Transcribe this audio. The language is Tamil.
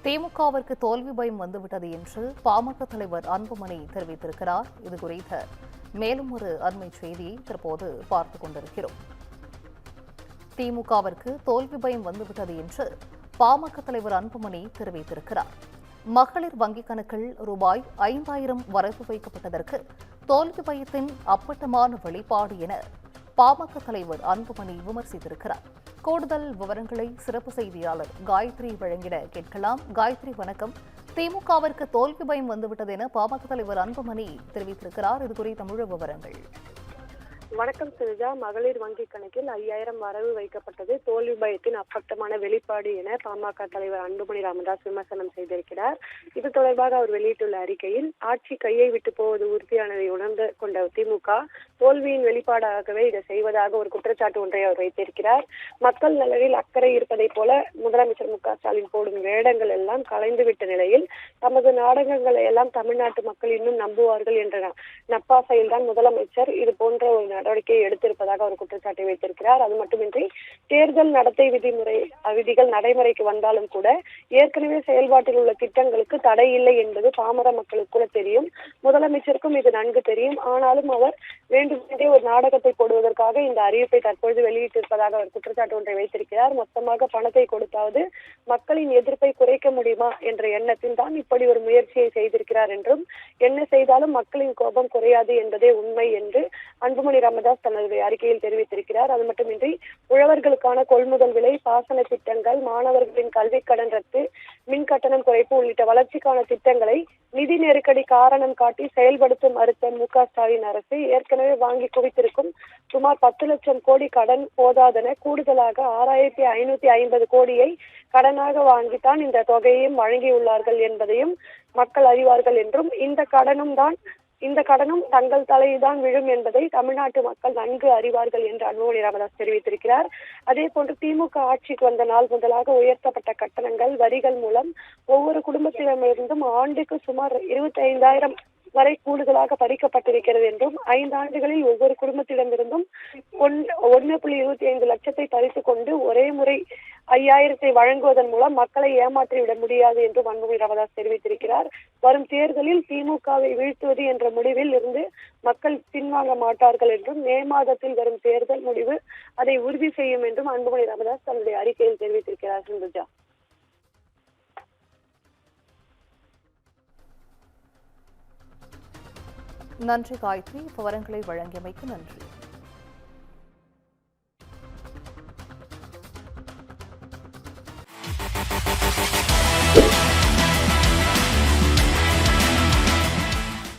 திமுகவிற்கு தோல்வி பயம் வந்துவிட்டது என்று பாமக தலைவர் அன்புமணி தெரிவித்திருக்கிறார். இதுகுறித்த மேலும் ஒரு அண்மை செய்தியை தற்போது பார்த்துக் கொண்டிருக்கிறோம். திமுகவிற்கு தோல்வி பயம் வந்துவிட்டது என்று பாமக தலைவர் அன்புமணி தெரிவித்திருக்கிறார். மகளிர் வங்கிக் கணக்கில் ரூபாய் 5000 வரவு வைக்கப்பட்டதற்கு தோல்வி பயத்தின் அப்பட்டமான வெளிப்பாடு என பாமக தலைவர் அன்புமணி விமர்சித்திருக்கிறார். கூடுதல் விவரங்களை சிறப்பு செய்தியாளர் காயத்ரி வழங்கிட கேட்கலாம். காயத்ரி, வணக்கம். திமுகவிற்கு தோல்வி பயம் வந்துவிட்டது என பாமக தலைவர் அன்புமணி தெரிவித்திருக்கிறார். இது குறித்த முழு விவரங்கள். வணக்கம் சிறிதா. மகளிர் வங்கி கணக்கில் 5000 வரவு வைக்கப்பட்டது தோல்வி பயத்தின் அப்பட்டமான வெளிப்பாடு என பாமக தலைவர் அன்புமணி ராமதாஸ் விமர்சனம் செய்திருக்கிறார். இது தொடர்பாக அவர் வெளியிட்டுள்ள அறிக்கையில், ஆட்சி கையை விட்டு போவது உறுதியானதை உணர்ந்து கொண்ட திமுக தோல்வியின் வெளிப்பாடாகவே இதை செய்வதாக ஒரு குற்றச்சாட்டு ஒன்றை அவர் வைத்திருக்கிறார். மக்கள் நலனில் அக்கறை இருப்பதை போல முதலமைச்சர் மு.க.ஸ்டாலின் போடும் வேடங்கள் எல்லாம் கலைந்துவிட்ட நிலையில் தமது நாடகங்களை எல்லாம் தமிழ்நாட்டு மக்கள் இன்னும் நம்புவார்கள் என்ற நப்பாசையில்தான் முதலமைச்சர் இது போன்ற ஒரு நடவடிக்கையை எடுத்திருப்பதாக அவர் குற்றச்சாட்டை வைத்திருக்கிறார். அது மட்டுமின்றி தேர்தல் நடத்தை விதிகள் நடைமுறைக்கு வந்தாலும் கூட ஏற்கனவே செயல்பாட்டில் உள்ள திட்டங்களுக்கு தடை இல்லை என்பது பாமர மக்களுக்கு கூட தெரியும், முதலமைச்சருக்கும் இது நன்கு தெரியும். ஆனாலும் அவர் வேண்டுமென்றே ஒரு நாடகத்தை போடுவதற்காக இந்த அறிவிப்பை தற்பொழுது வெளியிட்டிருப்பதாக அவர் குற்றச்சாட்டு ஒன்றை வைத்திருக்கிறார். மொத்தமாக பணத்தை கொடுத்தாவது மக்களின் எதிர்ப்பை குறைக்க முடியுமா என்ற எண்ணத்தில் தான் இப்படி ஒரு முயற்சியை செய்திருக்கிறார் என்றும், என்ன செய்தாலும் மக்களின் கோபம் குறையாது என்பதே உண்மை என்று அன்புமணி ராமதாஸ் தனது அறிக்கையில் தெரிவித்திருக்கிறார். அது மட்டுமின்றி உழவர்களுக்கான கொள்முதல் விலை, பாசன திட்டங்கள், மாணவர்களின் கல்வி கடன் ரத்து, மின் கட்டணம் குறைப்பு உள்ளிட்ட வளர்ச்சிக்கான திட்டங்களை நிதி நெருக்கடி காரணம் காட்டி செயல்படுத்த மறுத்த மு.க.ஸ்டாலின் அரசு ஏற்கனவே வாங்கி குவித்திருக்கும் சுமார் 10 லட்சம் கோடி கடன் போதாதென கூடுதலாக 6550 கோடியை கடனாக வாங்கித்தான் இந்த தொகையையும் வழங்கியுள்ளார்கள் என்பதையும் மக்கள் அறிவார்கள் என்றும், இந்த கடனும் தங்கள் தலையில்தான் விழும் என்பதை தமிழ்நாட்டு மக்கள் நன்கு அறிவார்கள் என்று அன்புமணி ராமதாஸ் தெரிவித்திருக்கிறார். அதே போன்று திமுக ஆட்சிக்கு வந்த நாள் முதலாக உயர்த்தப்பட்ட கட்டணங்கள், வரிகள் மூலம் ஒவ்வொரு குடும்பத்திடமிருந்தும் ஆண்டுக்கு சுமார் 25,000 வரை கூடுதலாக பறிக்கப்பட்டிருக்கிறது என்றும், 5 ஆண்டுகளில் ஒவ்வொரு குடும்பத்திடமிருந்தும் 1.25 லட்சத்தை பறித்துக் கொண்டு ஒரே முறை 5000 வழங்குவதன் மூலம் மக்களை ஏமாற்றிவிட முடியாது என்றும் அன்புமணி ராமதாஸ் தெரிவித்திருக்கிறார். வரும் தேர்தலில் திமுகவை வீழ்த்துவது என்ற முடிவில் இருந்து மக்கள் பின்வாங்க மாட்டார்கள் என்றும், மே மாதத்தில் வரும் தேர்தல் முடிவு அதை உறுதி செய்யும் என்றும் அன்புமணி ராமதாஸ் தன்னுடைய அறிக்கையில் தெரிவித்திருக்கிறார். சிந்துஜா, நன்றி காயத்ரி. விவரங்களை வழங்கியமைக்கு நன்றி.